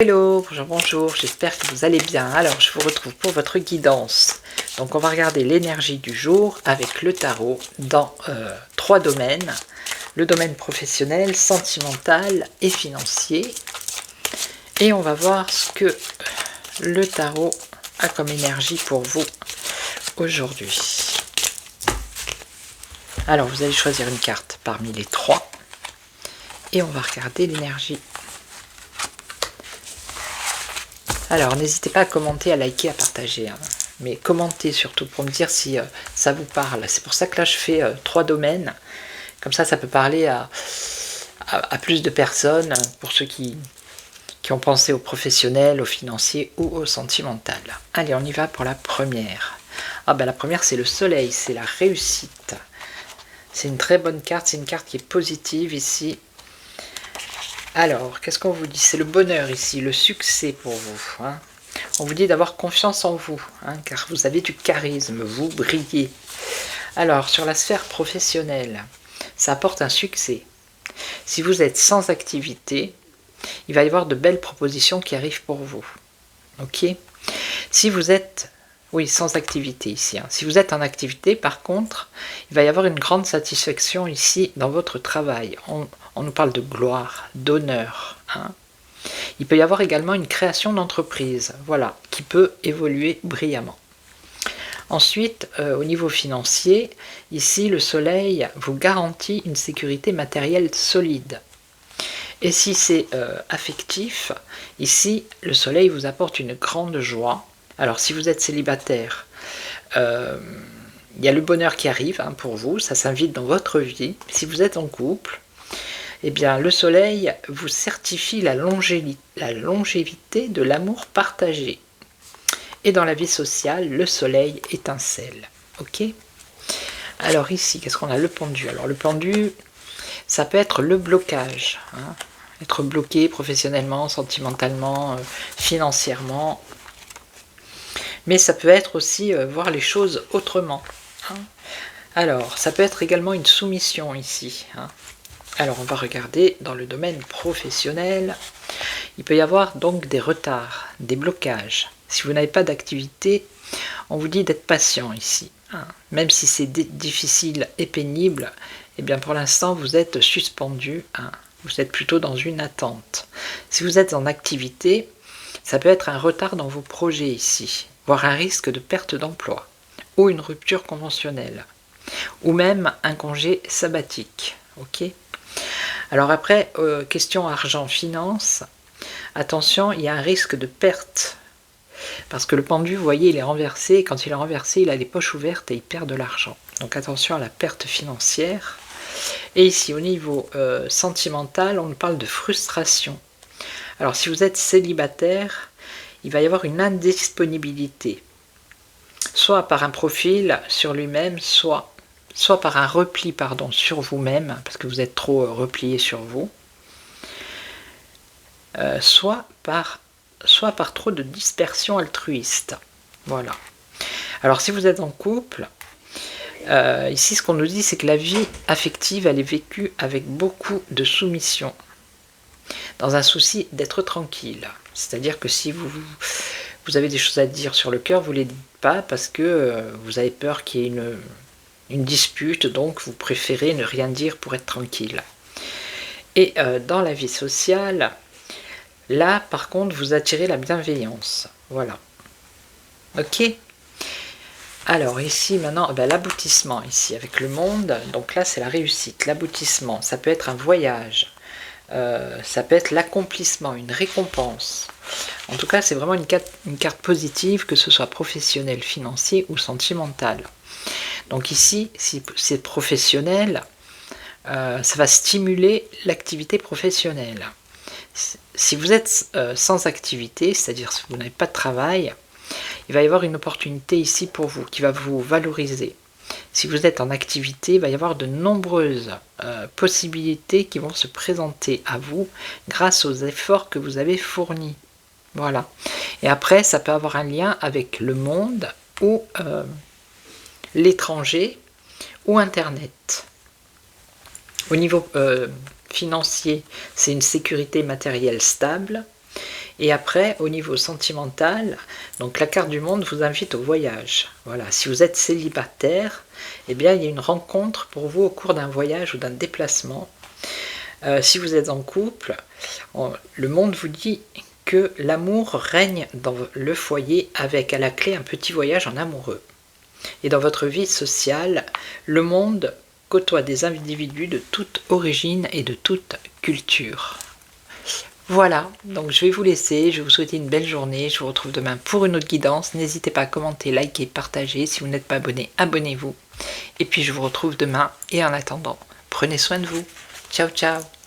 Hello, bonjour, bonjour, j'espère que vous allez bien. Alors, je vous retrouve pour votre guidance. Donc, on va regarder l'énergie du jour avec le tarot dans 3 domaines. Le domaine professionnel, sentimental et financier. Et on va voir ce que le tarot a comme énergie pour vous aujourd'hui. Alors, vous allez choisir une carte parmi les 3. Et on va regarder l'énergie. Alors, n'hésitez pas à commenter, à liker, à partager. Mais commentez surtout pour me dire si ça vous parle. C'est pour ça que là, je fais 3 domaines. Comme ça peut parler à plus de personnes, pour ceux qui ont pensé au professionnel, au financier ou au sentimental. Allez, on y va pour la première. La première, c'est le soleil, c'est la réussite. C'est une très bonne carte, c'est une carte qui est positive ici. Alors, qu'est-ce qu'on vous dit? C'est le bonheur ici, le succès pour vous. On vous dit d'avoir confiance en vous, car vous avez du charisme, vous brillez. Alors, sur la sphère professionnelle, ça apporte un succès. Si vous êtes sans activité, il va y avoir de belles propositions qui arrivent pour vous. Ok? Si vous êtes... Oui, sans activité ici. Si vous êtes en activité, par contre, il va y avoir une grande satisfaction ici dans votre travail. On nous parle de gloire, d'honneur. Il peut y avoir également une création d'entreprise, voilà, qui peut évoluer brillamment. Ensuite, au niveau financier, ici, le soleil vous garantit une sécurité matérielle solide. Et si c'est affectif, ici, le soleil vous apporte une grande joie. Alors, si vous êtes célibataire, il y a le bonheur qui arrive pour vous, ça s'invite dans votre vie. Si vous êtes en couple, eh bien, le soleil vous certifie la longévité de l'amour partagé. Et dans la vie sociale, le soleil étincelle. Ok? Alors ici, qu'est-ce qu'on a? Le pendu. Alors le pendu, ça peut être le blocage. Être bloqué professionnellement, sentimentalement, financièrement. Mais ça peut être aussi voir les choses autrement. Alors, ça peut être également une soumission ici. Alors, on va regarder dans le domaine professionnel. Il peut y avoir donc des retards, des blocages. Si vous n'avez pas d'activité, on vous dit d'être patient ici. Même si c'est difficile et pénible, eh bien pour l'instant, vous êtes suspendu. Vous êtes plutôt dans une attente. Si vous êtes en activité, ça peut être un retard dans vos projets ici, voire un risque de perte d'emploi, ou une rupture conventionnelle, ou même un congé sabbatique. Ok? Alors après, question argent, finance, attention, il y a un risque de perte. Parce que le pendu, vous voyez, il est renversé, et quand il est renversé, il a les poches ouvertes et il perd de l'argent. Donc attention à la perte financière. Et ici, au niveau sentimental, on nous parle de frustration. Alors si vous êtes célibataire, il va y avoir une indisponibilité. Soit par un profil sur lui-même, soit par un repli sur vous-même, parce que vous êtes trop replié sur vous, soit par trop de dispersion altruiste. Voilà. Alors si vous êtes en couple, ici ce qu'on nous dit, c'est que la vie affective, elle est vécue avec beaucoup de soumission, dans un souci d'être tranquille. C'est-à-dire que si vous avez des choses à dire sur le cœur, vous ne les dites pas parce que vous avez peur qu'il y ait une dispute, donc vous préférez ne rien dire pour être tranquille. Et dans la vie sociale, là par contre vous attirez la bienveillance. Voilà. Ok? Alors ici maintenant, l'aboutissement ici avec le monde, donc là c'est la réussite, l'aboutissement, ça peut être un voyage, ça peut être l'accomplissement, une récompense. En tout cas c'est vraiment une carte positive, que ce soit professionnel, financier ou sentimental. Donc ici, si c'est professionnel, ça va stimuler l'activité professionnelle. Si vous êtes sans activité, c'est-à-dire si vous n'avez pas de travail, il va y avoir une opportunité ici pour vous, qui va vous valoriser. Si vous êtes en activité, il va y avoir de nombreuses possibilités qui vont se présenter à vous grâce aux efforts que vous avez fournis. Voilà. Et après, ça peut avoir un lien avec le monde ou l'étranger ou Internet. Au niveau financier, c'est une sécurité matérielle stable. Et après, au niveau sentimental, donc la carte du monde vous invite au voyage. Voilà, si vous êtes célibataire, eh bien il y a une rencontre pour vous au cours d'un voyage ou d'un déplacement. Si vous êtes en couple, le monde vous dit que l'amour règne dans le foyer avec à la clé un petit voyage en amoureux. Et dans votre vie sociale, le monde côtoie des individus de toute origine et de toute culture. Voilà, donc je vais vous laisser, je vais vous souhaiter une belle journée, je vous retrouve demain pour une autre guidance. N'hésitez pas à commenter, liker, partager. Si vous n'êtes pas abonné, abonnez-vous. Et puis je vous retrouve demain et en attendant, prenez soin de vous. Ciao ciao.